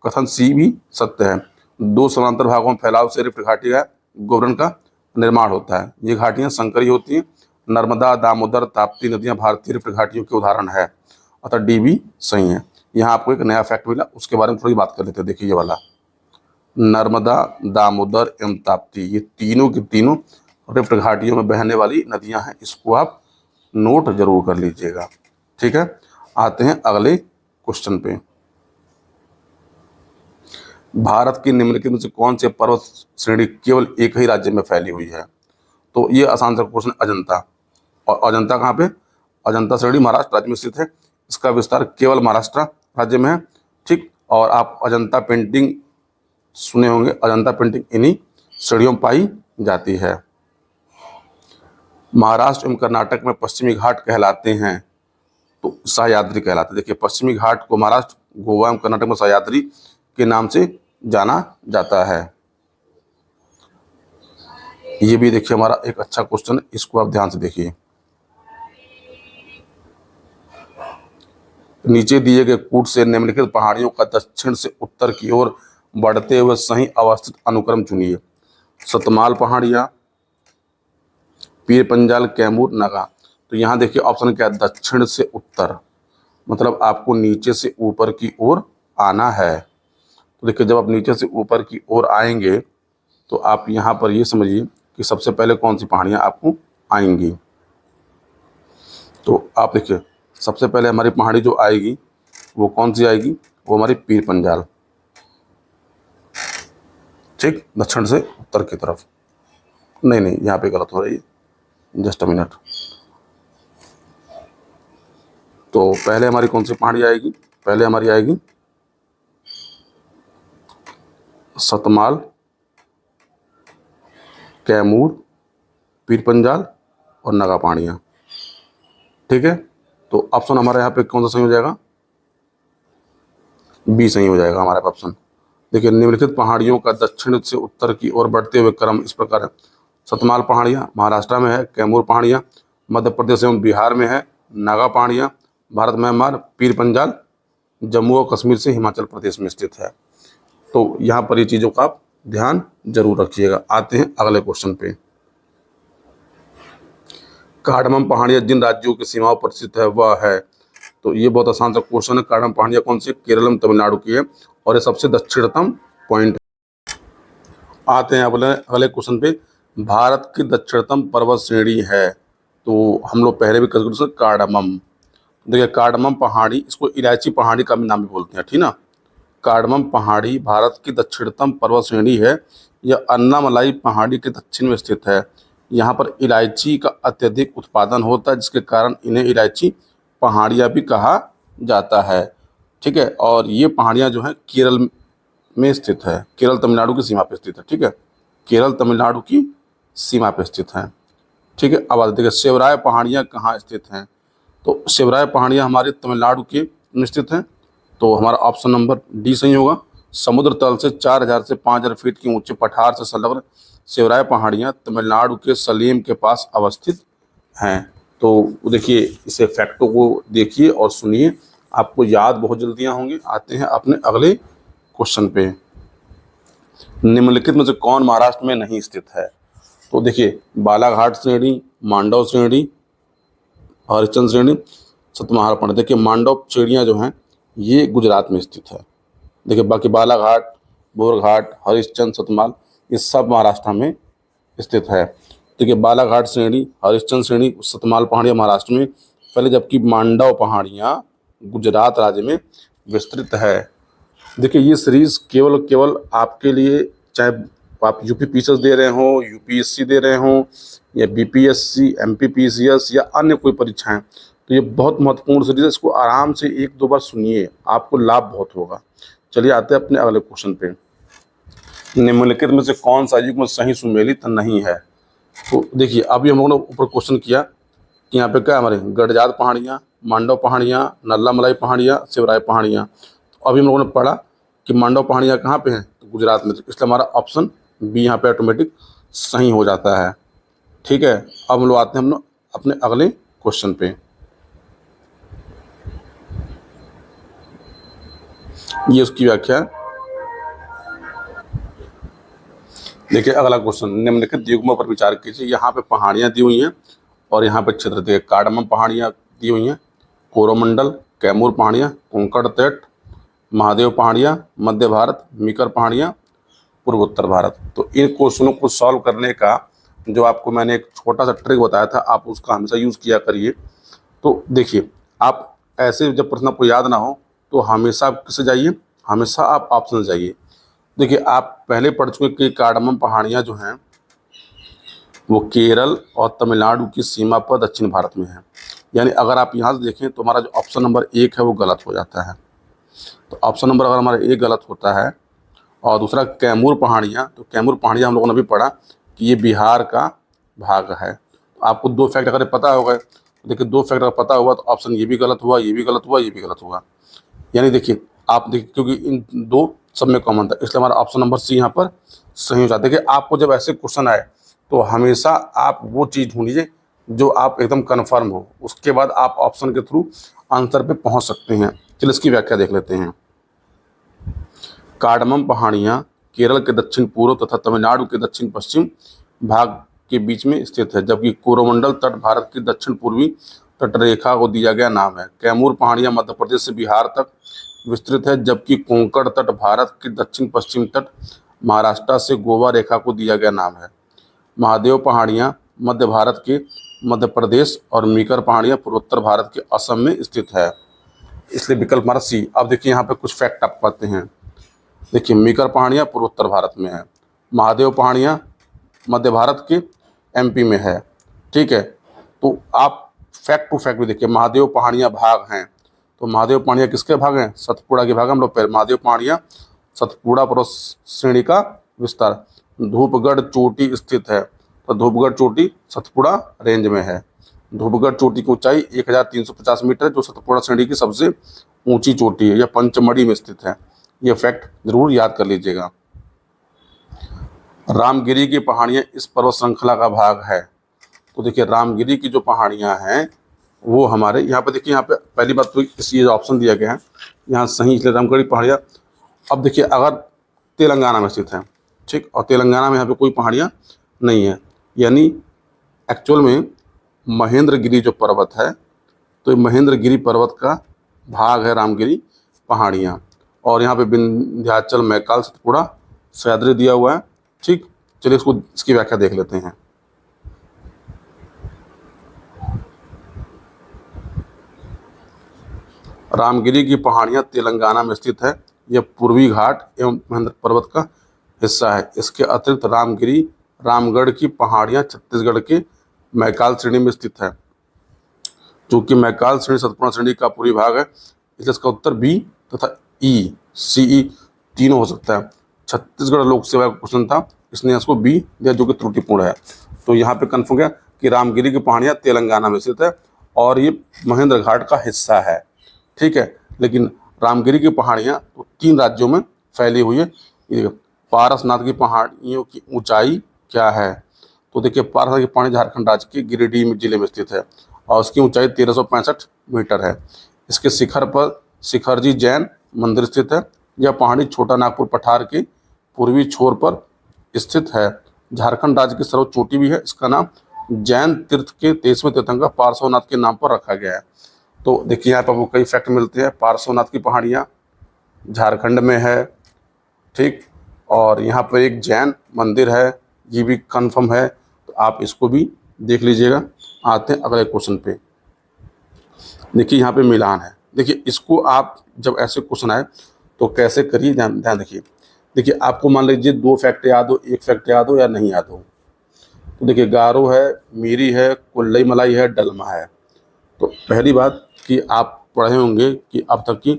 कथन सी भी सत्य है। 2 समांतर भागों में फैलाव से रिफ्ट घाटियां गोबरन का निर्माण होता है। ये घाटियां संकरी होती हैं। नर्मदा, दामोदर, ताप्ती नदियां भारतीय रिफ्ट घाटियों के उदाहरण है, अतः डी भी सही है। यहाँ आपको एक नया फैक्ट मिला, उसके बारे में थोड़ी बात कर लेते हैं। देखिए, ये वाला नर्मदा, दामोदर एवं ताप्ती, ये तीनों की तीनों रिफ्ट घाटियों में बहने वाली नदियां हैं। इसको आप नोट जरूर कर लीजिएगा। ठीक है, आते हैं अगले क्वेश्चन पे। भारत की निम्नलिखित में से कौन से पर्वत श्रेणी केवल एक ही राज्य में फैली हुई है? तो ये आसान सा क्वेश्चन, अजंता। और अजंता कहाँ पे? अजंता श्रेणी महाराष्ट्र राज्य में स्थित है। इसका विस्तार केवल महाराष्ट्र राज्य में है। ठीक, और आप अजंता पेंटिंग सुने होंगे। अजंता पेंटिंग इन्हीं श्रेणियों में पाई जाती है। महाराष्ट्र एवं कर्नाटक में पश्चिमी घाट कहलाते हैं, तो सह्याद्री कहलाते हैं। देखिए, पश्चिमी घाट को महाराष्ट्र, गोवा एवं कर्नाटक में सह्याद्री के नाम से जाना जाता है। ये भी देखिए हमारा एक अच्छा क्वेश्चन है, इसको आप ध्यान से देखिए। नीचे दिए गए कूट से निम्नलिखित पहाड़ियों का दक्षिण से उत्तर की ओर बढ़ते हुए सही अवस्थित अनुक्रम चुनिए। सतमाल पहाड़ियां, पीर पंजाल, कैमूर, नगा। तो यहाँ देखिए ऑप्शन क्या है? दक्षिण से उत्तर, मतलब आपको नीचे से ऊपर की ओर आना है। तो देखिए, जब आप नीचे से ऊपर की ओर आएंगे तो आप यहाँ पर ये समझिए कि सबसे पहले कौन सी पहाड़ियाँ आपको आएंगी। तो आप देखिए, सबसे पहले हमारी पहाड़ी जो आएगी वो कौन सी आएगी? वो हमारी पीर पंजाल। ठीक, दक्षिण से उत्तर की तरफ। नहीं, यहाँ पे गलत हो रही है, जस्ट अ मिनट। तो पहले हमारी कौन सी पहाड़ी आएगी? पहले हमारी आएगी सतमाल, कैमूर, पीर पंजाल और नगा पहाड़ियाँ। ठीक है, तो ऑप्शन हमारा यहाँ पे कौन सा सही हो जाएगा? बी सही हो जाएगा हमारा ऑप्शन। देखिए, निम्नलिखित पहाड़ियों का दक्षिण से उत्तर की ओर बढ़ते हुए क्रम इस प्रकार है। सतमाल पहाड़ियाँ महाराष्ट्र में है, कैमूर पहाड़ियाँ मध्य प्रदेश एवं बिहार में है, नागा पहाड़ियाँ भारत म्यांमार, पीर पंजाल जम्मू और कश्मीर से हिमाचल प्रदेश में स्थित है। तो यहाँ पर ये चीज़ों का आप ध्यान जरूर रखिएगा। आते हैं अगले क्वेश्चन पे। कार्डमम पहाड़ियाँ जिन राज्यों की सीमाओं पर स्थित है वह है? तो ये बहुत आसान सा क्वेश्चन है। कार्डमम पहाड़ियाँ कौन सी? केरल में, तमिलनाडु की है, और ये सबसे दक्षिणतम पॉइंट है। आते हैं अगले अगले क्वेश्चन पे। भारत की दक्षिणतम पर्वत श्रेणी है, तो हम लोग पहले भी कर चुके कार्डमम। देखिए कार्डमम पहाड़ी, इसको इलायची पहाड़ी का भी नाम भी बोलते हैं, ठीक ना। कार्डमम पहाड़ी भारत की दक्षिणतम पर्वत श्रेणी है। यह अन्नामलाई पहाड़ी के दक्षिण में स्थित है। यहाँ पर इलायची का अत्यधिक उत्पादन होता है, जिसके कारण इन्हें इलायची पहाड़ियाँ भी कहा जाता है। ठीक है, और ये पहाड़ियाँ जो हैं केरल में स्थित है, केरल तमिलनाडु की सीमा पर स्थित है। ठीक है, केरल तमिलनाडु की सीमा पर स्थित है। ठीक है, अब देखिए शिवराय पहाड़ियाँ कहाँ स्थित हैं। तो शिवराय पहाड़ियाँ हमारे तमिलनाडु के में स्थित हैं। तो हमारा ऑप्शन नंबर डी सही होगा। समुद्र तल से 4000 से 5000 फीट की ऊंचे पठार से संलग्न शिवराय पहाड़ियाँ तमिलनाडु के सलेम के पास अवस्थित हैं। तो देखिए इसे फैक्टों को देखिए और सुनिए, आपको याद बहुत जल्दियाँ होंगे। आते हैं अपने अगले क्वेश्चन पे। निम्नलिखित में से कौन महाराष्ट्र में नहीं स्थित है। तो देखिए बालाघाट श्रेणी, मांडव श्रेणी, हरिश्चंद्र श्रेणी, सतमाहार पंडित। देखिए मांडव श्रेणियाँ जो हैं ये गुजरात में स्थित है। देखिए बाकी बालाघाट, बोरघाट, हरिश्चंद्र, सतमाल ये सब महाराष्ट्र में स्थित है। देखिए बालाघाट श्रेणी, हरिश्चंद्र श्रेणी, सतमाल पहाड़ियाँ महाराष्ट्र में पहले, जबकि मांडव पहाड़ियाँ गुजरात राज्य में विस्तृत है। देखिए ये सीरीज केवल आपके लिए, चाहे आप यूपी पीसीएस दे रहे हो, यूपीएससी दे रहे हो, या बीपीएससी, एमपीपीसीएस या अन्य कोई परीक्षाएं, तो ये बहुत महत्वपूर्ण सीरीज है। इसको आराम से 1-2 बार सुनिए, आपको लाभ बहुत होगा। चलिए आते हैं अपने अगले क्वेश्चन पे। निम्नलिखित में से कौन सा युग्म सही सुमेलित नहीं है। तो देखिए अभी हम लोगों ने ऊपर क्वेश्चन किया कि यहाँ पे क्या हमारे गडजात पहाड़ियाँ, मांडव पहाड़ियाँ, नल्लामलाई पहाड़ियाँ, शिवराय पहाड़ियाँ। तो अभी हम लोगों ने पढ़ा कि मांडव पहाड़ियाँ कहाँ पे हैं, तो गुजरात में, इसलिए हमारा ऑप्शन बी यहाँ पे ऑटोमेटिक सही हो जाता है। ठीक है, अब हम लोग आते हैं हम लोग अपने अगले क्वेश्चन पे। ये उसकी व्याख्या। देखिए अगला क्वेश्चन, निम्नलिखित युग्मों पर विचार कीजिए। यहाँ पे पहाड़ियाँ दी हुई हैं और यहाँ पे क्षेत्र देखिए कार्डमम पहाड़ियाँ दी हुई हैं, कोरोमंडल, कैमूर पहाड़ियाँ, कोंकण तट, महादेव पहाड़ियाँ, मध्य भारत, मीकर पहाड़ियाँ, पूर्व उत्तर भारत। तो इन क्वेश्चनों को सॉल्व करने का जो आपको मैंने एक छोटा सा ट्रिक बताया था, आप उसका हमेशा यूज़ किया करिए। तो देखिए आप ऐसे जब प्रश्न आपको याद ना हो तो हमेशा आप किसे जाइए, हमेशा आप ऑप्शन जाइए। देखिए आप पहले पढ़ चुके कि कार्डमम पहाड़ियाँ जो हैं वो केरल और तमिलनाडु की सीमा पर दक्षिण भारत में है। यानी अगर आप यहाँ से देखें तो हमारा जो ऑप्शन नंबर 1 है वो गलत हो जाता है। तो ऑप्शन नंबर अगर हमारा 1 गलत होता है, और दूसरा कैमूर पहाड़ियाँ, तो कैमूर पहाड़ियाँ हम लोगों ने भी पढ़ा कि ये बिहार का भाग है। तो आपको 2 फैक्ट अगर पता होगा, देखिए 2 फैक्ट अगर पता हुआ तो ऑप्शन ये भी गलत हुआ, ये भी गलत हुआ, ये भी गलत हुआ। यानी देखिए आप देखिए क्योंकि इन 2 सब में कॉमन था, इसलिए हमारा ऑप्शन नंबर सी यहाँ पर सही हो जाता है। देखिए आपको जब ऐसे क्वेश्चन आए तो हमेशा आप वो चीज़ ढूंढ लीजिए जो आप एकदम कन्फर्म हो, उसके बाद आप ऑप्शन के थ्रू आंसर पे पहुंच सकते हैं। चलिए इसकी व्याख्या देख लेते हैं। कार्डमम पहाड़ियाँ केरल के दक्षिण पूर्व तथा तमिलनाडु के दक्षिण पश्चिम भाग के बीच में स्थित है, जबकि कोरोमंडल तट भारत की दक्षिण पूर्वी तटरेखा को दिया गया नाम है। कैमूर पहाड़ियाँ मध्य प्रदेश से बिहार तक विस्तृत है, जबकि कोंकण तट भारत के दक्षिण पश्चिम तट महाराष्ट्र से गोवा रेखा को दिया गया नाम है। महादेव पहाड़ियाँ मध्य भारत के मध्य प्रदेश और मीकर पहाड़ियाँ पूर्वोत्तर भारत के असम में स्थित है, इसलिए विकल्प हमारा सी। अब देखिए यहाँ पे कुछ फैक्ट आप पाते हैं। देखिए मीकर पहाड़ियाँ पूर्वोत्तर भारत में है, महादेव पहाड़ियाँ मध्य भारत के एमपी में है। ठीक है, तो आप फैक्ट टू फैक्ट भी देखिए, महादेव पहाड़ियाँ भाग हैं, तो महादेव पहाड़ियाँ किसके भाग हैं, सतपुड़ा के भाग। हम लोग पहले महादेव पहाड़ियाँ सतपुड़ा पर्वत श्रेणी का विस्तार, धूपगढ़ चोटी स्थित है, तो धूपगढ़ चोटी सतपुड़ा रेंज में है। धूपगढ़ चोटी की ऊंचाई 1350 मीटर है, जो सतपुड़ा श्रेणी की सबसे ऊंची चोटी है। यह पंचमढ़ी में स्थित है। यह फैक्ट जरूर याद कर लीजिएगा। रामगिरी की पहाड़ियाँ इस पर्वत श्रृंखला का भाग है। तो देखिए रामगिरी की जो पहाड़ियाँ हैं वो हमारे यहाँ पे, देखिए यहाँ पे पहली बात तो इस ये ऑप्शन दिया गया है यहाँ सही, इसलिए रामगिरी पहाड़ियाँ। अब देखिए अगर तेलंगाना में स्थित है, ठीक, और तेलंगाना में यहाँ पे कोई पहाड़ियाँ नहीं है, यानी एक्चुअल में महेंद्रगिरी जो पर्वत है, तो महेंद्रगिरी पर्वत का भाग है रामगिरी पहाड़ियाँ। और यहाँ पे विंध्याचल, मैकाल, सतपुड़ा, सह्याद्री दिया हुआ है। ठीक, चलिए इसकी व्याख्या देख लेते हैं। रामगिरी की पहाड़ियाँ तेलंगाना में स्थित है। यह पूर्वी घाट एवं महेंद्र पर्वत का हिस्सा है। इसके अतिरिक्त रामगिरी रामगढ़ की पहाड़ियाँ छत्तीसगढ़ के मैकाल श्रेणी में स्थित है। चूंकि मैकाल श्रेणी सतपुड़ा श्रेणी का पूरी भाग है, इसलिए इसका उत्तर बी तथा ई सी ई तीनों हो सकता है। छत्तीसगढ़ लोक सेवा का क्वेश्चन था, इसने इसको बी दिया जो कि त्रुटिपूर्ण है। तो यहाँ पे कन्फर्म गया कि रामगिरी की पहाड़ियाँ तेलंगाना में स्थित है और ये महेंद्र घाट का हिस्सा है। ठीक है, लेकिन रामगिरी की पहाड़ियाँ तो 3 राज्यों में फैली हुई है। ये पारसनाथ की पहाड़ियों की ऊंचाई क्या है? तो देखिए, पारसनाथ की पहाड़ी झारखंड राज्य के गिरिडीह जिले में स्थित है और उसकी ऊंचाई 1365 मीटर है। इसके शिखर पर शिखरजी जैन मंदिर स्थित है। यह पहाड़ी छोटा नागपुर पठार के पूर्वी छोर पर स्थित है। झारखंड राज्य की सर्वोच्च चोटी भी है। इसका नाम जैन तीर्थ के 23वें तीर्थंकर पार्श्वनाथ के नाम पर रखा गया है। तो देखिए, यहाँ पर आपको कई फैक्ट मिलते हैं। पार्श्वनाथ की पहाड़ियाँ झारखंड में है, ठीक, और यहाँ पर एक जैन मंदिर है, ये भी कंफर्म है। तो आप इसको भी देख लीजिएगा। आते हैं अगले क्वेश्चन पे। देखिए, यहाँ पे मिलान है। देखिए, इसको आप जब ऐसे क्वेश्चन आए तो कैसे करिए, ध्यान देखिए। देखिए, आपको मान लीजिए 2 फैक्ट याद हो, 1 फैक्ट याद हो या नहीं याद हो। तो देखिए, गारो है, मीरी है, कुल्लई मलाई है, डलमा है। तो पहली बात कि आप पढ़े होंगे कि अब तक की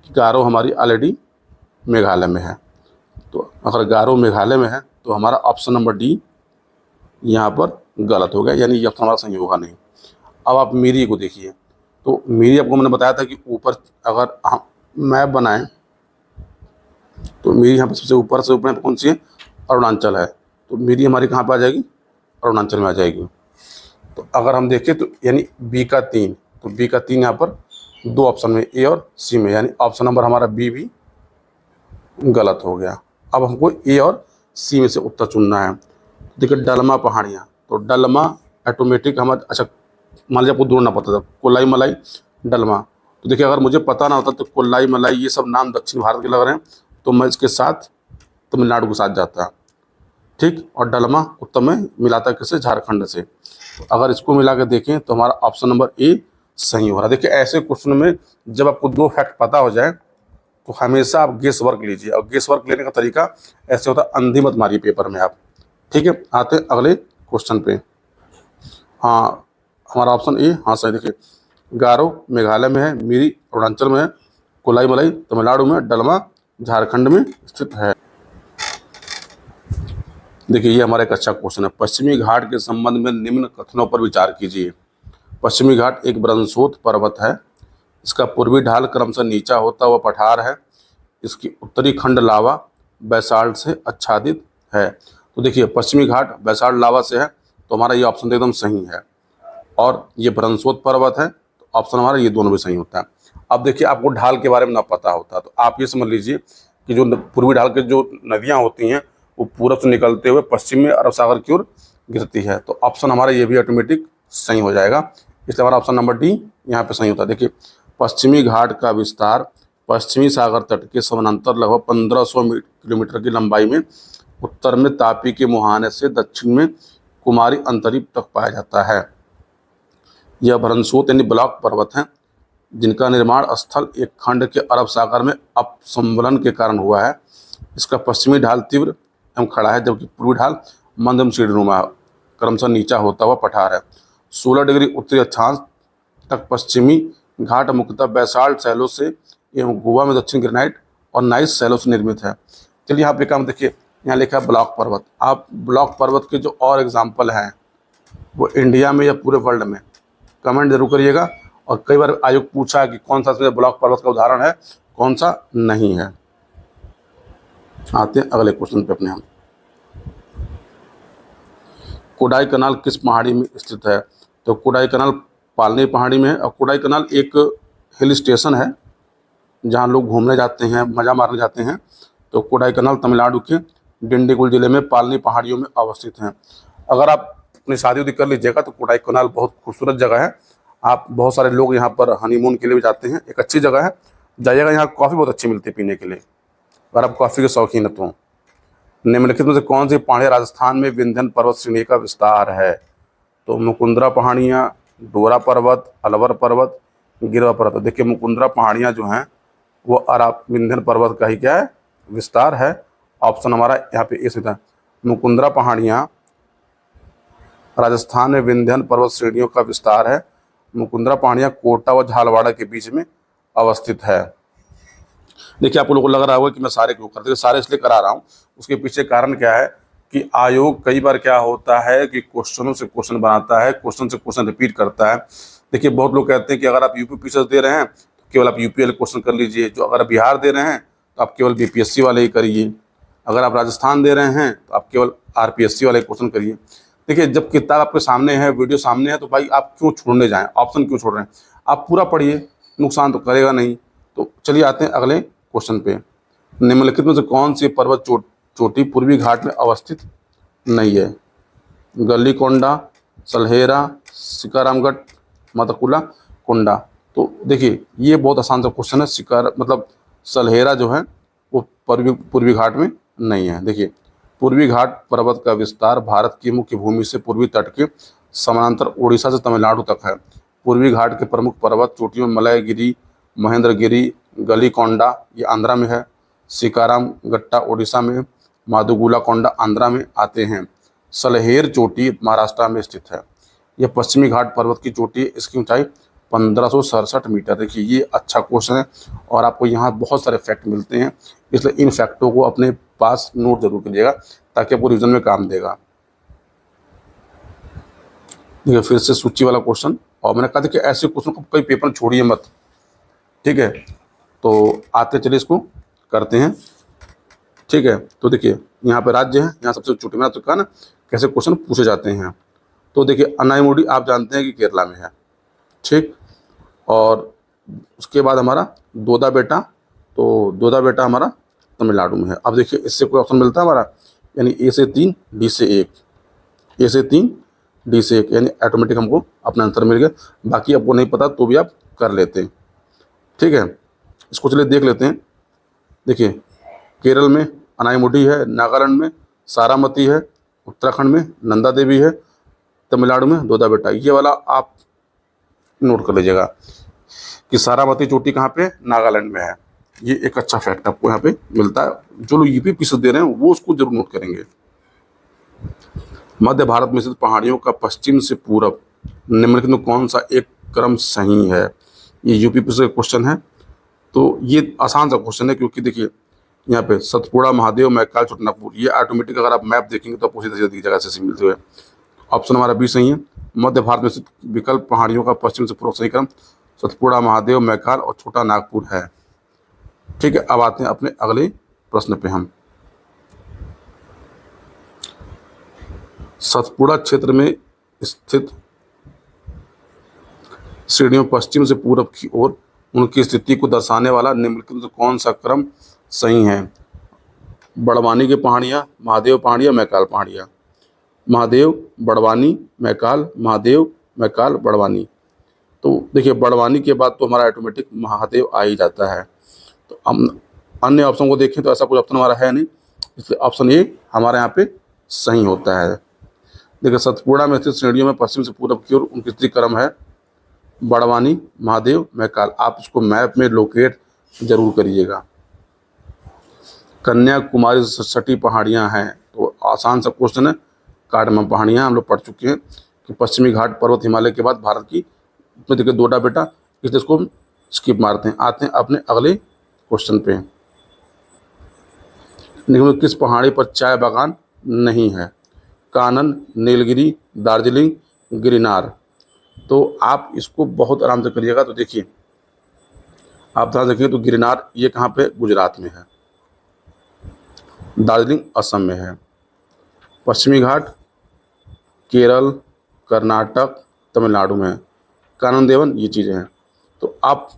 गारो हमारी ऑलरेडी मेघालय में है। तो अगर गारो मेघालय में है तो हमारा ऑप्शन नंबर डी यहाँ पर गलत हो गया, यानी ये ऑप्शन हमारा सही होगा नहीं। अब आप मीरी को देखिए। तो मीरी आपको मैंने बताया था कि ऊपर अगर हम मैप बनाएं तो मीरी यहाँ पर सबसे ऊपर से ऊपर कौन सी है? अरुणाचल है। तो मीरी हमारी कहाँ पर आ जाएगी? अरुणाचल में आ जाएगी। तो अगर हम देखें तो यानी बी का 3, तो बी का 3 यहाँ पर 2 ऑप्शन में, ए और सी में, यानी ऑप्शन नंबर हमारा बी भी गलत हो गया। अब हमको ए और सी में से उत्तर चुनना है। देखिए, डलमा पहाड़ियाँ, तो डलमा ऑटोमेटिक हमारा, अच्छा मान लीजिए आपको दूर ना पता था, कोलाई मलाई डलमा। तो देखिए, अगर मुझे पता ना होता तो कोलाई मलाई ये सब नाम दक्षिण भारत के लग रहे हैं, तो मैं इसके साथ तमिलनाडु के साथ जाता, ठीक, और डलमा उत्तर में मिलाता किससे? झारखंड से। तो अगर इसको मिला के देखें तो हमारा ऑप्शन नंबर ए सही हो रहा है। देखिए, ऐसे क्वेश्चन में जब आपको 2 फैक्ट पता हो जाए तो हमेशा आप गेस वर्क लीजिए, और गेस वर्क लेने का तरीका ऐसे होता है, अंधी मत मारिए पेपर में आप। ठीक है, आते हैं अगले क्वेश्चन पे। हाँ, हमारा ऑप्शन ए हाँ सही। देखिए, गारो मेघालय में है, मीरी अरुणाचल में है, कोलाई मलाई तमिलनाडु में, डलमा झारखंड में स्थित है। देखिए, ये हमारा एक अच्छा क्वेश्चन है। पश्चिमी घाट के संबंध में निम्न कथनों पर विचार कीजिए। पश्चिमी घाट एक वृंशोत पर्वत है। इसका पूर्वी ढाल क्रमशः नीचा होता हुआ पठार है। इसकी उत्तरी खंड लावा बैसाल्ट से आच्छादित है। तो देखिए, पश्चिमी घाट बैसाल्ट लावा से है, तो हमारा ये ऑप्शन तो एकदम सही है। और ये वृंशोत पर्वत है, तो ऑप्शन हमारा ये दोनों भी सही होता है। अब देखिए, आपको ढाल के बारे में ना पता होता तो आप ये समझ लीजिए कि जो पूर्वी ढाल के जो नदियाँ होती हैं वो पूरब से निकलते हुए पश्चिम में अरब सागर की ओर गिरती है। तो ऑप्शन हमारा ये भी ऑटोमेटिक सही हो जाएगा, इसलिए हमारा ऑप्शन नंबर डी यहाँ पे सही होता है। देखिए, पश्चिमी घाट का विस्तार पश्चिमी सागर तट के समानांतर लगभग 1500 किलोमीटर की लंबाई में उत्तर में तापी के मुहाने से दक्षिण में कुमारी अंतरीप तक पाया जाता है। यह वृंशोत यानी ब्लॉक पर्वत हैं, जिनका निर्माण स्थल एक खंड के अरब सागर में अपसंवलन के कारण हुआ है। इसका पश्चिमी ढाल तीव्र एवं खड़ा है, जबकि पूर्वी ढाल मंदम सीढ़ीनुमा क्रमशः नीचा होता हुआ पठार है। 16 डिग्री उत्तरी अक्षांश तक पश्चिमी घाट मुख्यतः बैसाल्ट शैलों से एवं गोवा में दक्षिण ग्रेनाइट और नाइस शैलों से निर्मित है। चलिए, यहाँ पे काम देखिए, यहाँ लिखा है ब्लॉक पर्वत। आप ब्लॉक पर्वत के जो और एग्जाम्पल हैं वो इंडिया में या पूरे वर्ल्ड में, कमेंट जरूर करिएगा। और कई बार आयोग पूछा कि कौन सा इसमें ब्लॉक पर्वत का उदाहरण है, कौन सा नहीं है। आते हैं अगले क्वेश्चन पे अपने हम। कोडाई कनाल किस पहाड़ी में स्थित है? तो कोडाई कनाल पालनी पहाड़ी में है। और कोडाई कनाल एक हिल स्टेशन है जहाँ लोग घूमने जाते हैं, मज़ा मारने जाते हैं। तो कोडाई कनाल तमिलनाडु के डिंडीगुल जिले में पालनी पहाड़ियों में अवस्थित हैं। अगर आप अपनी शादी उदी कर लीजिएगा तो कोडाई कनाल बहुत खूबसूरत जगह है। आप बहुत सारे लोग यहाँ पर हनीमून के लिए भी जाते हैं, एक अच्छी जगह है, जाइएगा। यहाँ कॉफ़ी बहुत अच्छी मिलती है पीने के लिए, अगर आप कॉफ़ी के शौकीन है तो। निम्नलिखित में से कौन सी पहाड़ियाँ राजस्थान में विंध्य पर्वत श्रेणी का विस्तार है? तो मुकुंदरा पहाड़ियाँ, डोरा पर्वत, अलवर पर्वत, गिरवा पर्वत। देखिए मुकुंदरा पहाड़ियाँ जो हैं वो अराप विंध्य पर्वत का ही क्या है, विस्तार है। ऑप्शन हमारा यहाँ पे इस है, मुकुंदरा पहाड़ियाँ राजस्थान में विंध्य पर्वत श्रेणियों का विस्तार है। मुकुंदरा पहाड़ियाँ कोटा व झालवाड़ा के बीच में अवस्थित है। देखिए आप लोगों को लग रहा होगा कि मैं सारे क्यों करते, सारे इसलिए करा रहा हूँ, उसके पीछे कारण क्या है कि आयोग कई बार क्या होता है कि क्वेश्चनों से क्वेश्चन बनाता है, क्वेश्चन से क्वेश्चन रिपीट करता है। देखिए बहुत लोग कहते हैं कि अगर आप यूपी पीसीएस दे रहे हैं तो केवल आप यूपी वाले क्वेश्चन कर लीजिए, जो अगर आप बिहार दे रहे हैं तो आप केवल बीपीएससी वाले ही करिए, अगर आप राजस्थान दे रहे हैं तो आप केवल आरपीएससी वाले क्वेश्चन करिए। देखिए जब किताब आपके सामने है, वीडियो सामने है, तो भाई आप क्यों छोड़ने जाएं, ऑप्शन क्यों छोड़ रहे हैं, आप पूरा पढ़िए, नुकसान तो करेगा नहीं। तो चलिए आते हैं अगले क्वेश्चन पे। निम्नलिखित में से कौन सी पर्वत चोटी पूर्वी घाट में अवस्थित नहीं है? गलीकोंडा, सलहेरा, सिकारामगढ़, मतकुला कोंडा। तो देखिए ये बहुत आसान सा क्वेश्चन है। सिकार मतलब सलहेरा जो है वो पूर्वी घाट में नहीं है। देखिए पूर्वी घाट पर्वत का विस्तार भारत की मुख्य भूमि से पूर्वी तट के समानांतर उड़ीसा से तमिलनाडु तक है। पूर्वी घाट के प्रमुख पर्वत चोटियों मलयगिरी, महेंद्रगिरी, गलीकोंडा ये आंध्रा में है, सिकाराम गट्टा उड़ीसा में, माधुगुला कोंडा आंध्रा में आते हैं। सलहेर चोटी महाराष्ट्र में स्थित है। यह पश्चिमी घाट पर्वत की चोटी है, इसकी ऊंचाई 1567 मीटर। देखिए ये अच्छा क्वेश्चन है और आपको यहाँ बहुत सारे फैक्ट मिलते हैं, इसलिए इन फैक्टों को अपने पास नोट जरूर करिएगा ताकि आपको रिविजन में काम देगा। देखिए फिर से सूची वाला क्वेश्चन, और मैंने कहा था कि ऐसे क्वेश्चन को कोई पेपर छोड़िए मत, ठीक है। तो आते चलिए इसको करते हैं, ठीक है। तो देखिए यहाँ पे राज्य है, यहाँ सबसे छोटी, मैंने तो कहा ना कैसे क्वेश्चन पूछे जाते हैं। तो देखिए अनाईमुडी आप जानते हैं कि केरला में है, ठीक। और उसके बाद हमारा दोदा बेटा, तो दोदा बेटा हमारा तमिलनाडु में है। अब देखिए इससे कोई ऑप्शन मिलता है हमारा, यानी ए से 3 डी से 1, ए से 3 डी से 1, यानी ऑटोमेटिक हमको अपना आंसर मिल गया। बाकी आपको नहीं पता तो भी आप कर लेते हैं, ठीक है। इसको चलिए देख लेते हैं। देखिए केरल में अनाईमुडी है, नागालैंड में सारामती है, उत्तराखंड में नंदा देवी है, तमिलनाडु में दोदा बेटा। ये वाला आप नोट कर लीजिएगा कि सारामती चोटी कहाँ पे, नागालैंड में है। ये एक अच्छा फैक्ट आपको यहाँ पे मिलता है। जो लोग यूपी पीसीएस दे रहे हैं वो उसको जरूर नोट करेंगे। मध्य भारत में स्थित पहाड़ियों का पश्चिम से पूरब निम्नलिखित में कौन सा एक क्रम सही है? ये यूपी पीसीएस का क्वेश्चन है। तो ये आसान सा क्वेश्चन है क्योंकि देखिए यहाँ पे सतपुड़ा, महादेव, मैकाल, छोटानागपुर, ये ऑटोमेटिक अगर आप मैप देखेंगे तो आपको सीधी जगह से मिलते हुए। ऑप्शन हमारा बी सही है। मध्य भारत में स्थित विकल्प पहाड़ियों का पश्चिम से पूर्व सही क्रम सतपुड़ा, महादेव, मैकाल और छोटा नागपुर है, ठीक है। अब आते हैं अपने अगले प्रश्न पे। हम सतपुड़ा क्षेत्र में स्थित श्रेणियों पश्चिम से पूर्व की ओर उनकी स्थिति को दर्शाने वाला निम्नलिखित में कौन सा क्रम सही है? बड़वानी की पहाड़ियाँ, महादेव पहाड़ियाँ, मैकाल पहाड़ियाँ। महादेव, बड़वानी, मैकाल, महादेव, मैकाल, बड़वानी। तो देखिए बड़वानी के बाद तो हमारा ऑटोमेटिक महादेव आ ही जाता है। तो हम अन्य ऑप्शन को देखें तो ऐसा कोई ऑप्शन हमारा है नहीं, इसलिए ऑप्शन ए हमारे यहाँ पे सही होता है। देखिए सतपुड़ा में स्थित श्रेणियों में पश्चिम से पूर्व की ओर उनकी स्थिति क्रम है बड़वानी, महादेव, मैकाल। आप इसको मैप में लोकेट जरूर करिएगा। कन्याकुमारी से सटी पहाड़ियाँ हैं, तो आसान सा क्वेश्चन है। कार्डमम पहाड़ियाँ हम लोग पढ़ चुके हैं कि पश्चिमी घाट पर्वत हिमालय के बाद भारत की, इसमें देखिए दोडा बेटा, इसलिए इसको स्किप मारते हैं। आते हैं अपने अगले क्वेश्चन पे। निम्न किस पहाड़ी पर चाय बागान नहीं है? कानन, नीलगिरी, दार्जिलिंग, गिरनार। तो आप इसको बहुत आराम से करिएगा। तो देखिए आप ध्यान रखिए, तो गिरनार ये कहाँ पे, गुजरात में है। दार्जिलिंग असम में है। पश्चिमी घाट केरल, कर्नाटक, तमिलनाडु में है। कानन देवन ये चीज़ें हैं। तो आप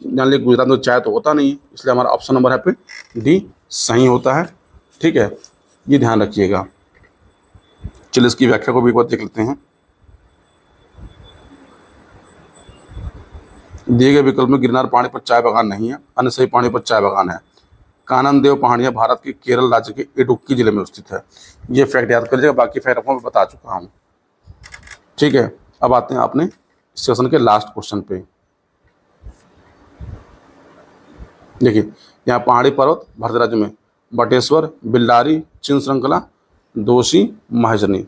जान लीजिए गुजरात में चाय तो होता नहीं है, इसलिए हमारा ऑप्शन नंबर है पे डी सही होता है, ठीक है। ये ध्यान रखिएगा। चलिए इसकी व्याख्या को भी एक बार देख लेते हैं। दिए गए विकल्प में गिरनार पहाड़ी पर चाय बागान नहीं है, अन्य सही पहाड़ी पर चाय बागान है। कानन देव पहाड़ियाँ भारत के केरल राज्य के इडुक्की जिले में स्थित है। ये फैक्ट याद कर लीजिएगा, बाकी फैक्ट आपको मैं बता चुका हूँ। ठीक है, अब आते हैं अपने सेशन के लास्ट क्वेश्चन पे। देखिए यहाँ पहाड़ी पर्वत भारत राज्य में बटेश्वर, बिल्लारी, चिन श्रृंखला, दोषी, महेजनी।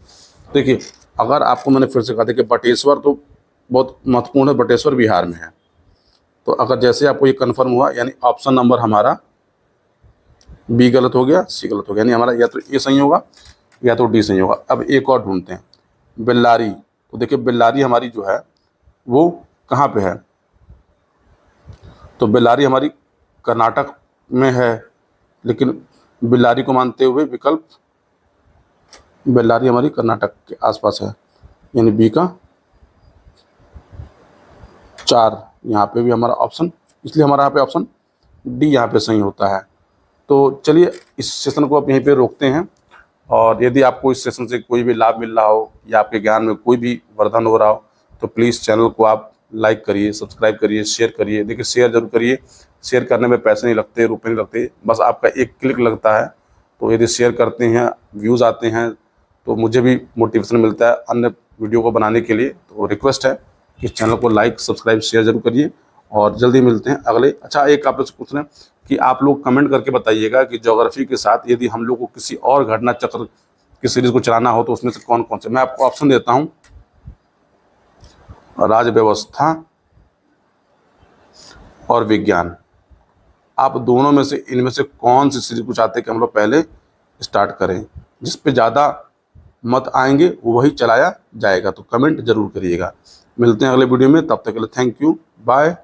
देखिए अगर आपको मैंने फिर से कहा था कि बटेश्वर तो बहुत महत्वपूर्ण है, बटेश्वर बिहार में है। तो अगर जैसे आपको ये कन्फर्म हुआ, यानी ऑप्शन नंबर हमारा बी गलत हो गया, सी गलत हो गया, यानी हमारा या तो ए सही होगा या तो डी सही होगा। अब एक और ढूंढते हैं, बिल्लारी। तो देखिए बिल्लारी हमारी जो है वो कहाँ पे है, तो बिल्लारी हमारी कर्नाटक में है, लेकिन बिल्लारी को मानते हुए विकल्प बिल्लारी हमारी कर्नाटक के आसपास है, यानी बी का 4 यहाँ पे भी हमारा ऑप्शन, इसलिए हमारा यहाँ पे ऑप्शन डी यहाँ पे सही होता है। तो चलिए इस सेशन को आप यहीं पे रोकते हैं, और यदि आपको इस सेशन से कोई भी लाभ मिल रहा हो या आपके ज्ञान में कोई भी वर्धन हो रहा हो तो प्लीज़ चैनल को आप लाइक करिए, सब्सक्राइब करिए, शेयर करिए। देखिए शेयर जरूर करिए, शेयर करने में पैसे नहीं लगते, रुपये नहीं लगते, बस आपका एक क्लिक लगता है। तो यदि शेयर करते हैं, व्यूज़ आते हैं, तो मुझे भी मोटिवेशन मिलता है अन्य वीडियो को बनाने के लिए। तो रिक्वेस्ट है कि चैनल को लाइक, सब्सक्राइब, शेयर जरूर करिए, और जल्दी मिलते हैं अगले। अच्छा एक आप लोग से पूछ रहे हैं कि आप लोग कमेंट करके बताइएगा कि ज्योग्राफी के साथ यदि हम लोग को किसी और घटना चक्र की सीरीज को चलाना हो तो उसमें से कौन कौन से, मैं आपको ऑप्शन देता हूं, राज्य व्यवस्था और विज्ञान। आप दोनों में से इनमें से कौन सी सीरीज को चाहते हैं कि हम लोग पहले स्टार्ट करें, जिस पे ज़्यादा मत आएंगे वही चलाया जाएगा। तो कमेंट जरूर करिएगा। मिलते हैं अगले वीडियो में, तब तक के लिए थैंक यू, बाय।